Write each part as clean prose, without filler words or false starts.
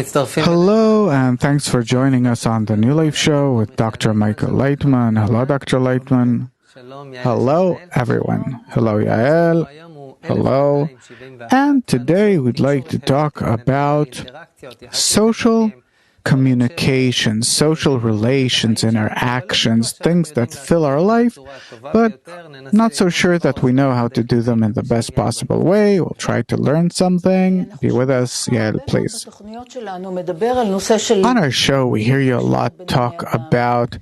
Hello, and thanks for joining us on the New Life Show with Dr. Michael Laitman. Hello, Dr. Laitman. Hello, everyone. Hello, Yael. Hello. And today we'd like to talk about social communication, social relations, interactions, things that fill our life, but not so sure that we know how to do them in the best possible way. We'll try to learn something. Be with us, Yael, please. On our show, we hear you a lot talk about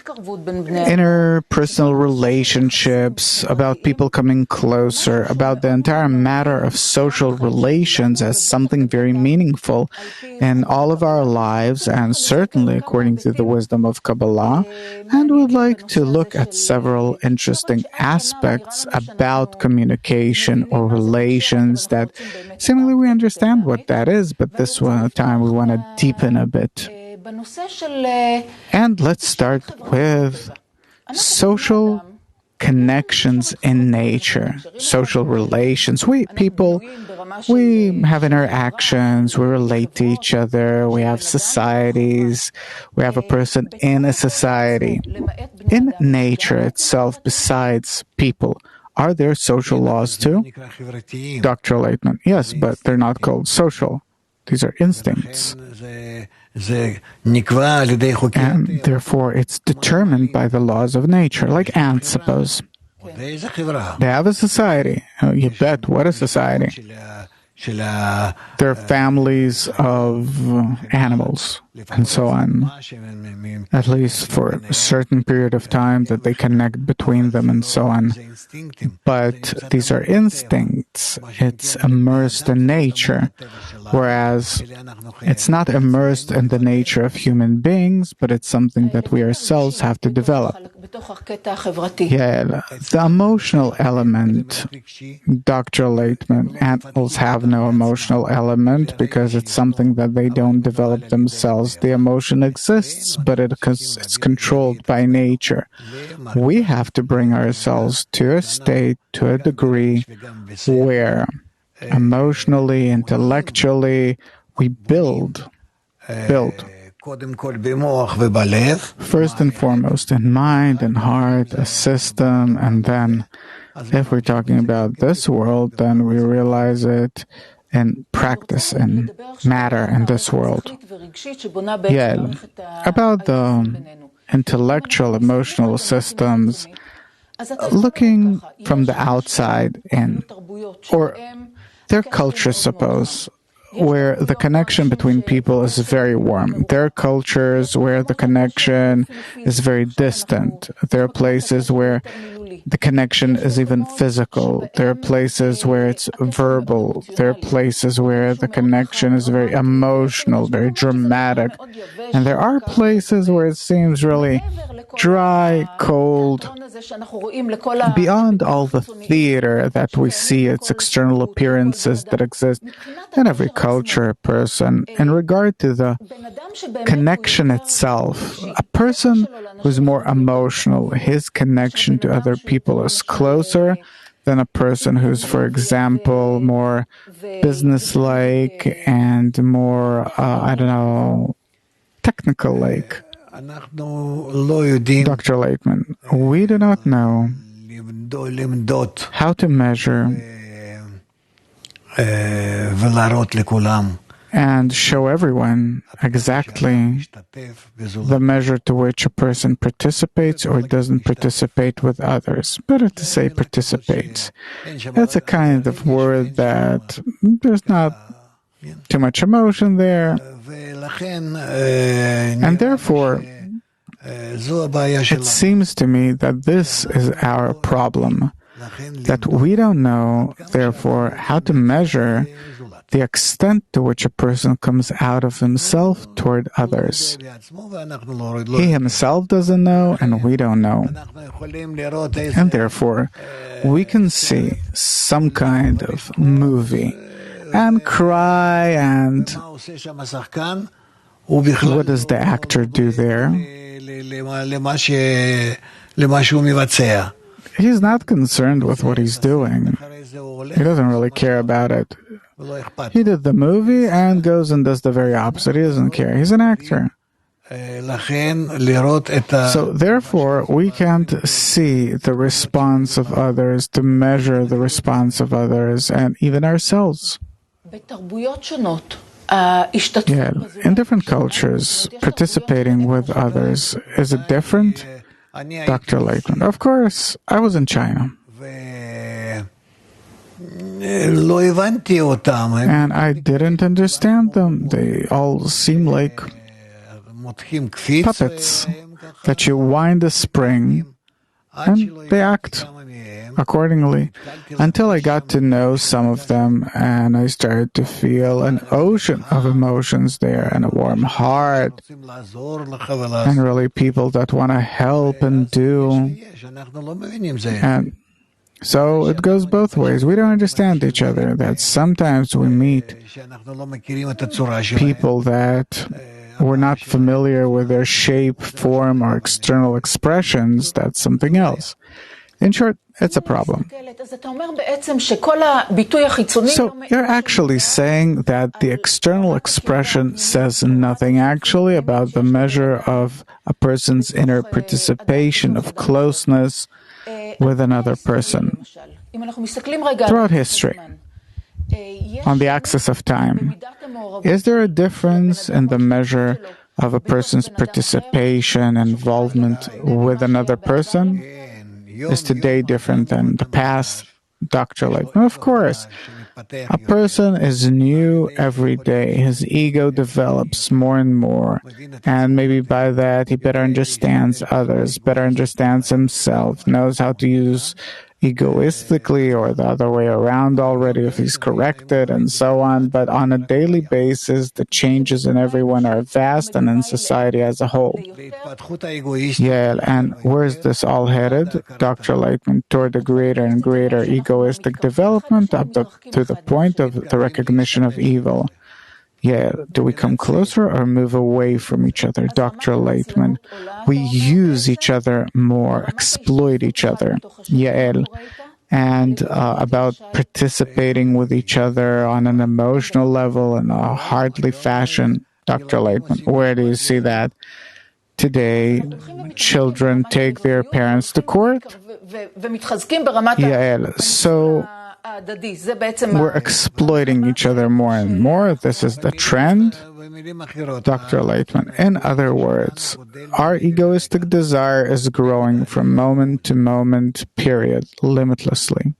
interpersonal relationships, about people coming closer, about the entire matter of social relations as something very meaningful in all of our lives, and certainly according to the wisdom of Kabbalah. And we'd like to look at several interesting aspects about communication or relations that seemingly we understand what that is, but this time we want to deepen a bit. And let's start with social connections in nature, social relations. We have interactions, we relate to each other, we have societies, we have a person in a society. In nature itself, besides people, are there social laws too? Dr. Laitman, yes, but they're not called social. These are instincts. And therefore, it's determined by the laws of nature, like ants, suppose. They have a society. Oh, you bet, what a society. They're families of animals, and so on, at least for a certain period of time that they connect between them and so on. But these are instincts. It's immersed in nature, whereas it's not immersed in the nature of human beings, but it's something that we ourselves have to develop. Yeah, the emotional element, Dr. Laitman, animals have no emotional element because it's something that they don't develop themselves. The emotion exists, but it's controlled by nature. We have to bring ourselves to a state, to a degree, where emotionally, intellectually, we build. First and foremost, in mind and heart, a system, and then, if we're talking about this world, then we realize it in practice and matter in this world. Yeah, about the intellectual, emotional systems, looking from the outside in, or their culture, suppose, where the connection between people is very warm. There are cultures where the connection is very distant. There are places where the connection is even physical. There are places where it's verbal. There are places where the connection is very emotional, very dramatic. And there are places where it seems really dry, cold, beyond all the theater that we see, its external appearances that exist in every culture, person. In regard to the connection itself, a person who's more emotional, his connection to other people is closer than a person who's, for example, more business-like and more, technical-like. Dr. Laitman, we do not know how to measure and show everyone exactly the measure to which a person participates or doesn't participate with others. Better to say participates. That's a kind of word that there's not too much emotion there. And therefore, it seems to me that this is our problem, that we don't know, therefore, how to measure the extent to which a person comes out of himself toward others. He himself doesn't know, and we don't know. And therefore, we can see some kind of movie and cry, and what does the actor do there? He's not concerned with what he's doing. He doesn't really care about it. He did the movie and goes and does the very opposite. He doesn't care. He's an actor. So therefore, we can't see the response of others, to measure the response of others, and even ourselves. Yeah, in different cultures, participating with others, is it different? Dr. Laitman, of course, I was in China. And I didn't understand them. They all seem like puppets that you wind a spring and they act accordingly, until I got to know some of them and I started to feel an ocean of emotions there and a warm heart and really people that want to help and do. And so it goes both ways. We don't understand each other. That sometimes we meet people that we're not familiar with their shape, form, or external expressions. That's something else. In short, it's a problem. So you're actually saying that the external expression says nothing actually about the measure of a person's inner participation, of closeness with another person. Throughout history, on the axis of time, is there a difference in the measure of a person's participation, involvement with another person? Is today different than the past? Dr. Laitman, of course. A person is new every day. His ego develops more and more. And maybe by that, he better understands others, better understands himself, knows how to use egoistically or the other way around already if he's corrected and so on. But on a daily basis, the changes in everyone are vast and in society as a whole. Yeah, and where's this all headed? Dr. Laitman, toward the greater and greater egoistic development up to the point of the recognition of evil. Yeah, do we come closer or move away from each other? Dr. Laitman, we use each other more, exploit each other. Yael, and about participating with each other on an emotional level in a heartly fashion. Dr. Laitman, where do you see that? Today, children take their parents to court. Yael, so we're exploiting each other more and more. This is the trend. Dr. Laitman, in other words, our egoistic desire is growing from moment to moment, period, limitlessly.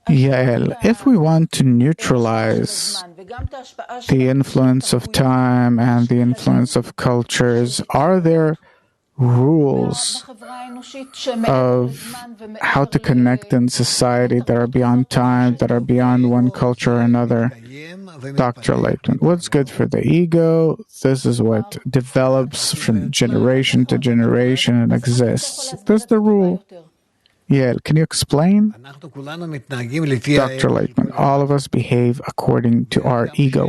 Yael, if we want to neutralize the influence of time and the influence of cultures, are there rules of how to connect in society that are beyond time, that are beyond one culture or another? Dr. Laitman, what's good for the ego? This is what develops from generation to generation and exists. That's the rule. Yeah, can you explain? Dr. Laitman, all of us behave according to our ego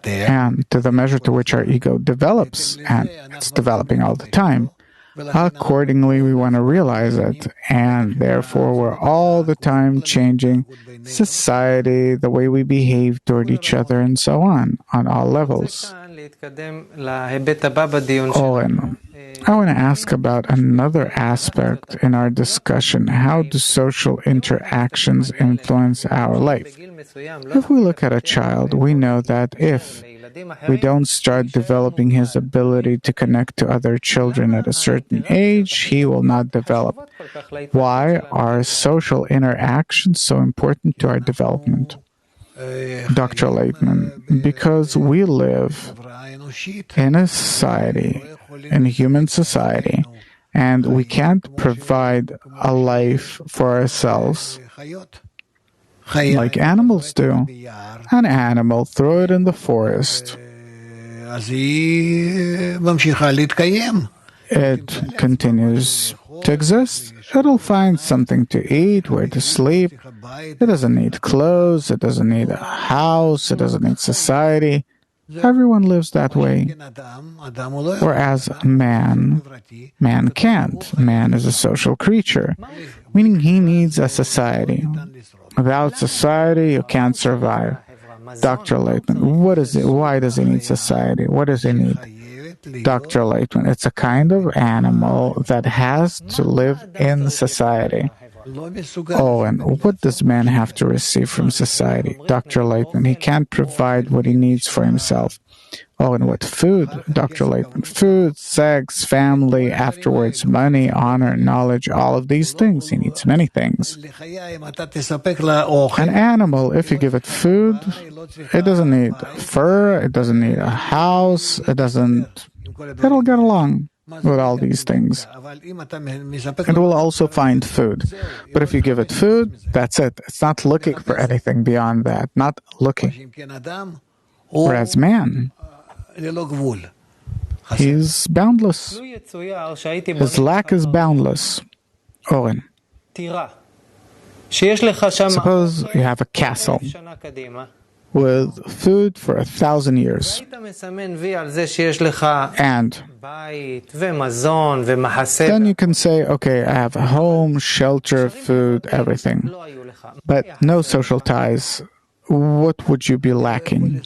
and to the measure to which our ego develops, and it's developing all the time. Accordingly, we want to realize it, and therefore we're all the time changing society, the way we behave toward each other, and so on all levels. Owen, I want to ask about another aspect in our discussion. How do social interactions influence our life? If we look at a child, we know that if we don't start developing his ability to connect to other children at a certain age, he will not develop. Why are social interactions so important to our development? Dr. Laitman, because we live in a society, in a human society, and we can't provide a life for ourselves like animals do. An animal, throw it in the forest. It continues to exist. It'll find something to eat, where to sleep. It doesn't need clothes. It doesn't need a house. It doesn't need society. Everyone lives that way. Whereas man can't. Man is a social creature, meaning he needs a society. Without society, you can't survive. Dr. Laitman, what is it? Why does he need society? What does he need? Dr. Laitman, it's a kind of animal that has to live in society. Oh, and what does man have to receive from society? Dr. Laitman, he can't provide what he needs for himself. Oh, and what? Food, Dr. Laitman. Food, sex, family, afterwards money, honor, knowledge, all of these things. He needs many things. An animal, if you give it food, it doesn't need fur, it doesn't need a house, it'll get along with all these things. It will also find food. But if you give it food, that's it. It's not looking for anything beyond that. Not looking. Whereas man, he's boundless. His lack is boundless. Oren, suppose you have a castle with food for 1,000 years. And then you can say, okay, I have a home, shelter, food, everything. But no social ties. What would you be lacking?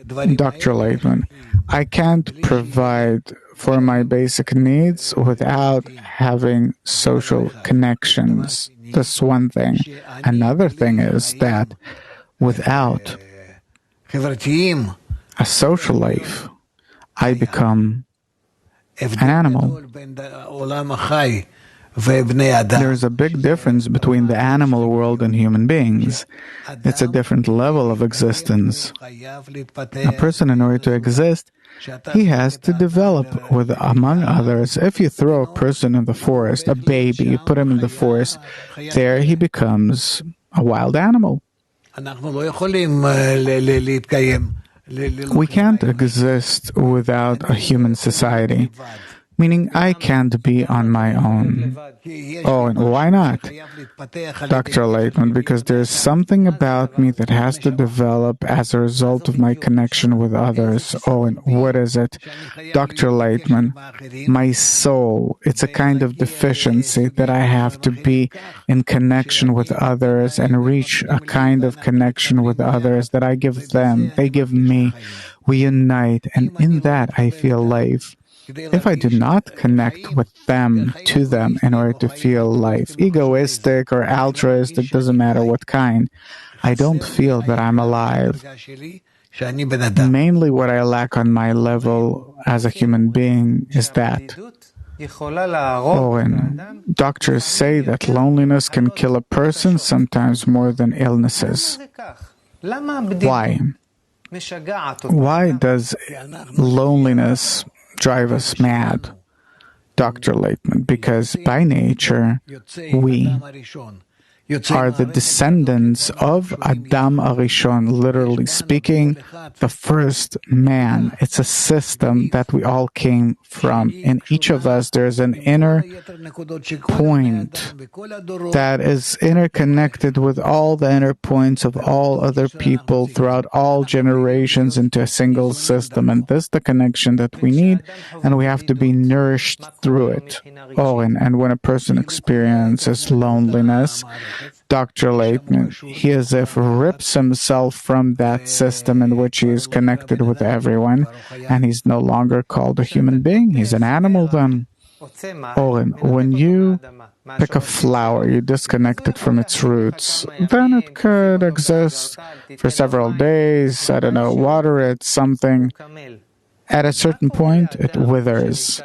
Dr. Laitman, I can't provide for my basic needs without having social connections. That's one thing. Another thing is that without a social life, I become an animal. There's a big difference between the animal world and human beings. It's a different level of existence. A person, in order to exist, he has to develop with, among others, if you throw a person in the forest, a baby, you put him in the forest, there he becomes a wild animal. We can't exist without a human society. Meaning I can't be on my own. Oh, and why not? Dr. Laitman, because there's something about me that has to develop as a result of my connection with others. Oh, and what is it? Dr. Laitman, my soul, it's a kind of deficiency that I have to be in connection with others and reach a kind of connection with others that I give them, they give me. We unite, and in that I feel life. If I do not connect with them, to them, in order to feel life, egoistic or altruistic, doesn't matter what kind, I don't feel that I'm alive. Mainly what I lack on my level as a human being is that. Oh, and doctors say that loneliness can kill a person sometimes more than illnesses. Why? Why does loneliness drive us mad, Dr. Laitman? Because by nature, we are the descendants of Adam Arishon, literally speaking, the first man. It's a system that we all came from. In each of us, there's an inner point that is interconnected with all the inner points of all other people throughout all generations into a single system. And this is the connection that we need, and we have to be nourished through it. Oh, and when a person experiences loneliness, Dr. Laitman, he as if rips himself from that system in which he is connected with everyone, and he's no longer called a human being. He's an animal then. Oh, and when you pick a flower, you disconnect it from its roots, then it could exist for several days, I don't know, water it, something. At a certain point, it withers.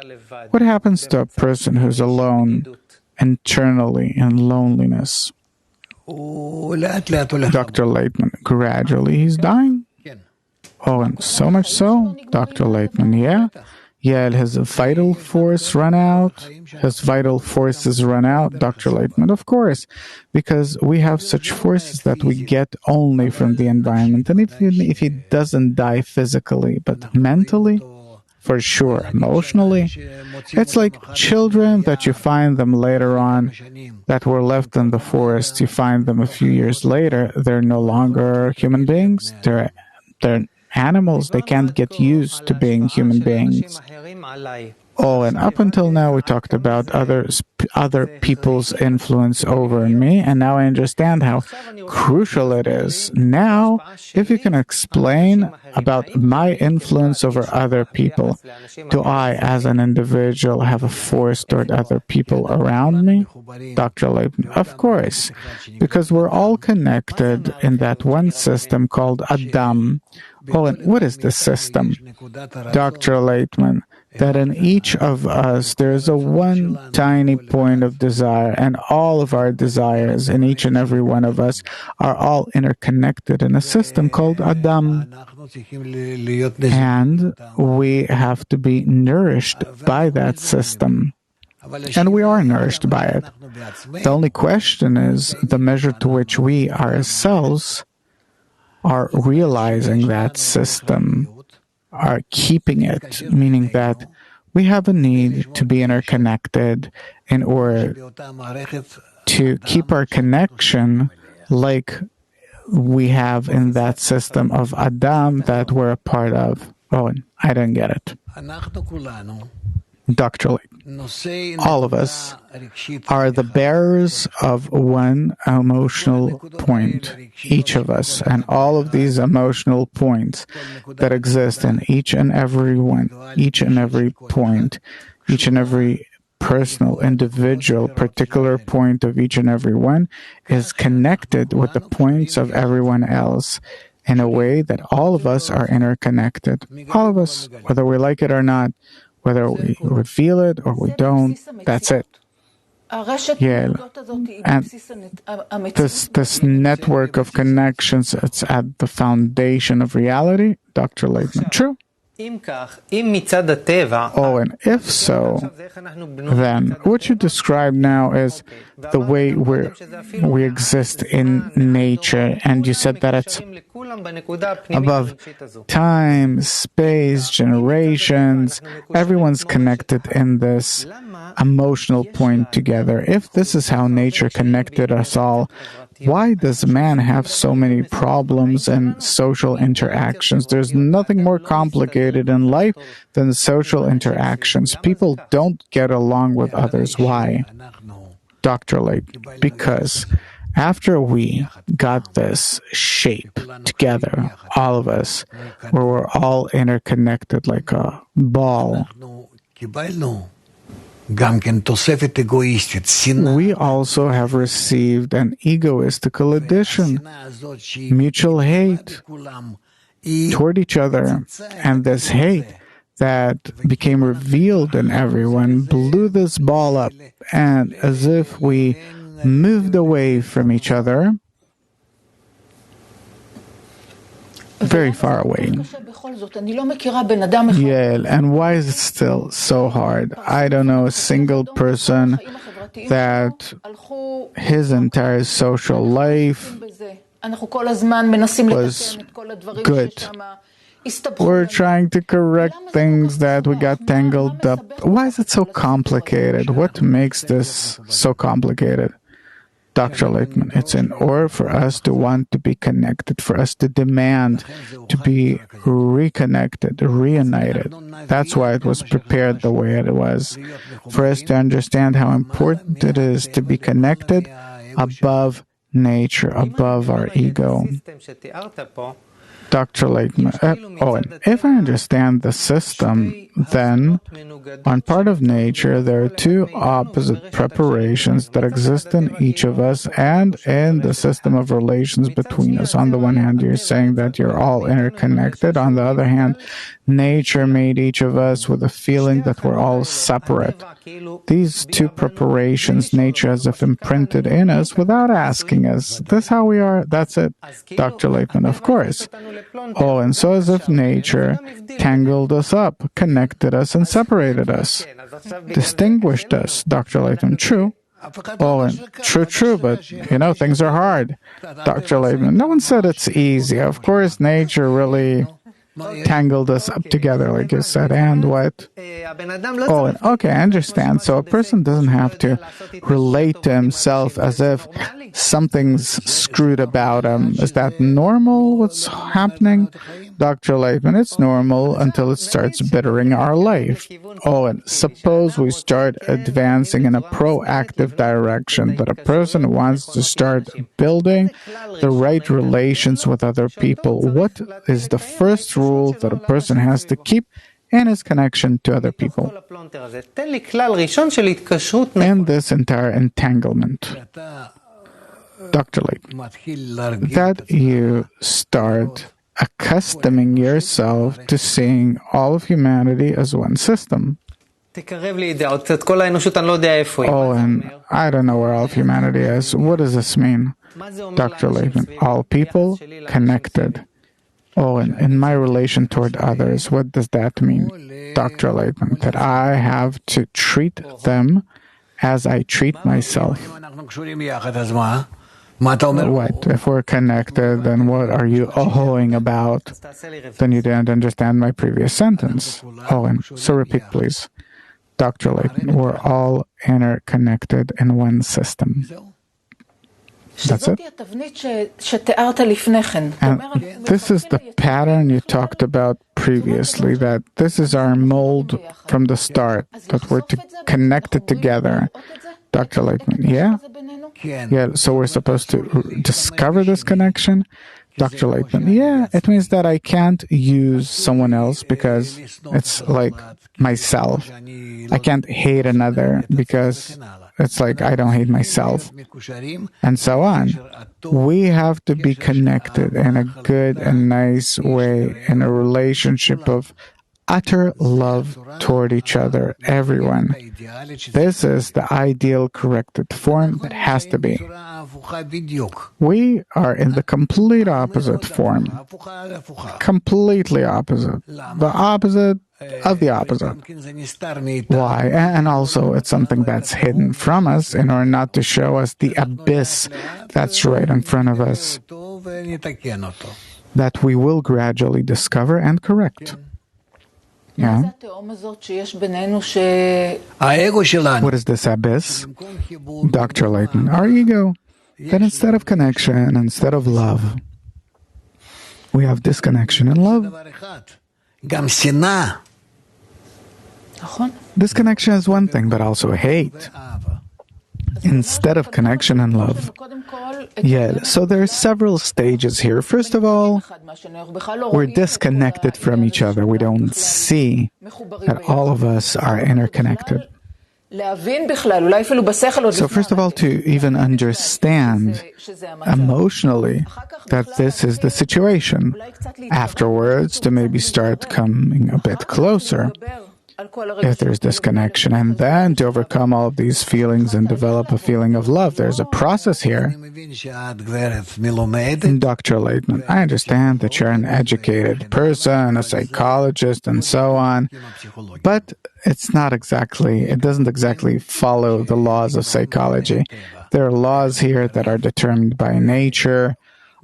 What happens to a person who's alone internally in loneliness? Dr. Laitman, gradually he's dying. Oh, and so much so, Dr. Laitman, yeah? Yeah, his vital force run out. His vital forces run out, Dr. Laitman, of course, because we have such forces that we get only from the environment. And if he doesn't die physically, but mentally, for sure, emotionally, it's like children that you find them later on that were left in the forest. You find them a few years later. They're no longer human beings. They're animals. They can't get used to being human beings. Oh, and up until now, we talked about other people's influence over me, and now I understand how crucial it is. Now, if you can explain about my influence over other people, do I, as an individual, have a force toward other people around me? Dr. Laitman, of course, because we're all connected in that one system called Adam. Oh, and what is this system? Dr. Laitman, that in each of us there is a one tiny point of desire, and all of our desires in each and every one of us are all interconnected in a system called Adam. And we have to be nourished by that system. And we are nourished by it. The only question is the measure to which we ourselves are realizing that system, are keeping it, meaning that we have a need to be interconnected in order to keep our connection like we have in that system of Adam that we're a part of. Oh, I didn't get it. Dr. Lee, all of us are the bearers of one emotional point, each of us, and all of these emotional points that exist in each and every one, each and every point, each and every personal, individual, particular point of each and every one is connected with the points of everyone else in a way that all of us are interconnected. All of us, whether we like it or not, whether we feel it or we don't, that's it. Yeah. And this network of connections, it's at the foundation of reality, Dr. Laitman. True. Oh, and if so, then what you describe now is the way we exist in nature, and you said that it's above time, space, generations. Everyone's connected in this emotional point together. If this is how nature connected us all, why does man have so many problems and social interactions? There's nothing more complicated in life than social interactions. People don't get along with others. Why? Dr. Lake, because after we got this shape together, all of us, where we're all interconnected like a ball, we also have received an egoistical addition, mutual hate toward each other, and this hate that became revealed in everyone blew this ball up, and as if we moved away from each other, very far away. Yeah, and why is it still so hard? I don't know a single person that his entire social life was good. We're trying to correct things that we got tangled up. Why is it so complicated? What makes this so complicated? Dr. Laitman, it's in order for us to want to be connected, for us to demand to be reconnected, reunited. That's why it was prepared the way it was, for us to understand how important it is to be connected above nature, above our ego. Dr. Laitman, and if I understand the system, then on part of nature, there are two opposite preparations that exist in each of us and in the system of relations between us. On the one hand, you're saying that you're all interconnected. On the other hand, nature made each of us with a feeling that we're all separate. These two preparations, nature as if imprinted in us without asking us. That's how we are. That's it. Dr. Laitman, of course. Oh, and so as if nature tangled us up, connected us, and separated us, distinguished us. Dr. Laitman, true. Oh, and true, but, things are hard. Dr. Laitman, no one said it's easy. Of course, nature really tangled us up together, like you said. And what? Oh, okay, I understand. So a person doesn't have to relate to himself as if something's screwed about him. Is that normal, what's happening? Dr. Laitman, it's normal until it starts bittering our life. Oh, and suppose we start advancing in a proactive direction, that a person wants to start building the right relations with other people. What is the first rule that a person has to keep in his connection to other people? In this entire entanglement, Dr. Laitman, that you start accustoming yourself to seeing all of humanity as one system. Oh, and I don't know where all of humanity is. What does this mean, Dr. Laitman? All people connected. Oh, and in my relation toward others, what does that mean, Dr. Laitman? That I have to treat them as I treat myself. What? If we're connected, then what are you oh-ing about? Then you didn't understand my previous sentence. Oh, and so repeat, please. Dr. Laitman, we're all interconnected in one system. That's it. And this is the pattern you talked about previously, that this is our mold from the start, that we're connected together. Dr. Laitman, yeah? Yeah, so we're supposed to discover this connection? Dr. Laitman, yeah, it means that I can't use someone else because it's like myself. I can't hate another because it's like I don't hate myself, and so on. We have to be connected in a good and nice way, in a relationship of utter love toward each other, everyone. This is the ideal corrected form that has to be. We are in the complete opposite form. Completely opposite. The opposite of the opposite. Why? And also, it's something that's hidden from us in order not to show us the abyss that's right in front of us, that we will gradually discover and correct. Yeah. What is this abyss? Dr. Laitman, our ego. That instead of connection, instead of love, we have disconnection and love. Disconnection is one thing, but also hate. Instead of connection and love. Yeah, so there are several stages here. First of all, we're disconnected from each other. We don't see that all of us are interconnected. So first of all, to even understand emotionally that this is the situation. Afterwards, to maybe start coming a bit closer if there's disconnection, and then to overcome all of these feelings and develop a feeling of love. There's a process here. Dr. Laitman, I understand that you're an educated person, a psychologist, and so on, but it doesn't exactly follow the laws of psychology. There are laws here that are determined by nature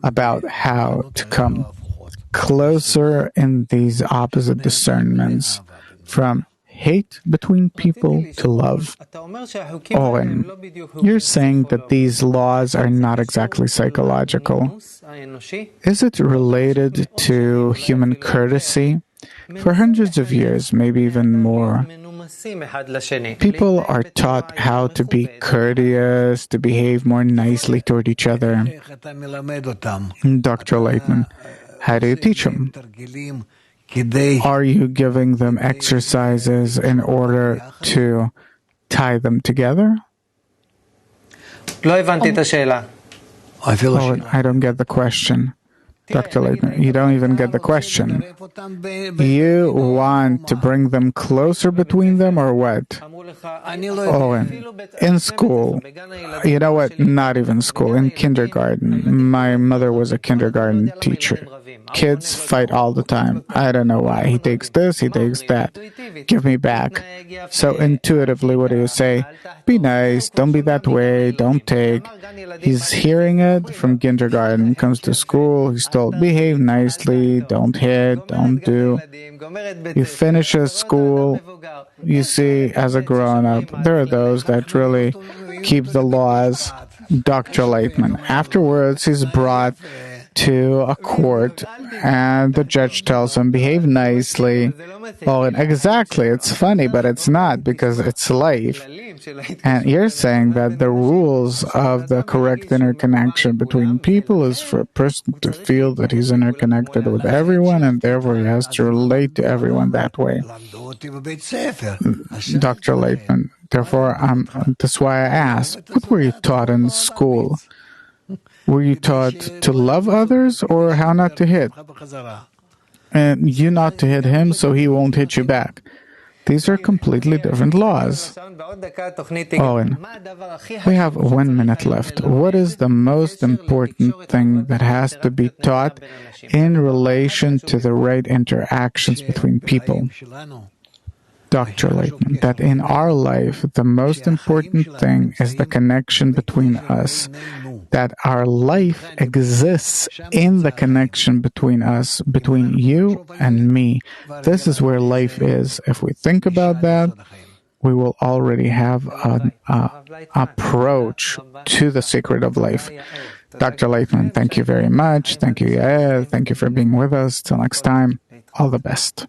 about how to come closer in these opposite discernments, from hate between people to love. Owen, you're saying that these laws are not exactly psychological. Is it related to human courtesy? For hundreds of years, maybe even more, people are taught how to be courteous, to behave more nicely toward each other. Dr. Laitman, how do you teach them? Are you giving them exercises in order to tie them together? I don't get the question. Dr. Laitman, you don't even get the question. You want to bring them closer between them, or what? In school. You know what? Not even school. In kindergarten. My mother was a kindergarten teacher. Kids fight all the time. I don't know why. He takes this, he takes that. Give me back. So intuitively, what do you say? Be nice, don't be that way, don't take. He's hearing it from kindergarten, comes to school, he's told, behave nicely, don't hit, don't do. He finishes school. You see, as a grown-up, there are those that really keep the laws. Dr. Laitman. Afterwards, he's brought to a court, and the judge tells him, behave nicely. Well, exactly, it's funny, but it's not, because it's life. And you're saying that the rules of the correct interconnection between people is for a person to feel that he's interconnected with everyone, and therefore he has to relate to everyone that way. Dr. Laitman, therefore, that's why I asked, what were you taught in school? Were you taught to love others or how not to hit? And you not to hit him so he won't hit you back. These are completely different laws. Owen, we have 1 minute left. What is the most important thing that has to be taught in relation to the right interactions between people? Dr. Laitman, that in our life, the most important thing is the connection between us, that our life exists in the connection between us, between you and me. This is where life is. If we think about that, we will already have an approach to the secret of life. Dr. Laitman, thank you very much. Thank you, Yael. Thank you for being with us. Till next time, all the best.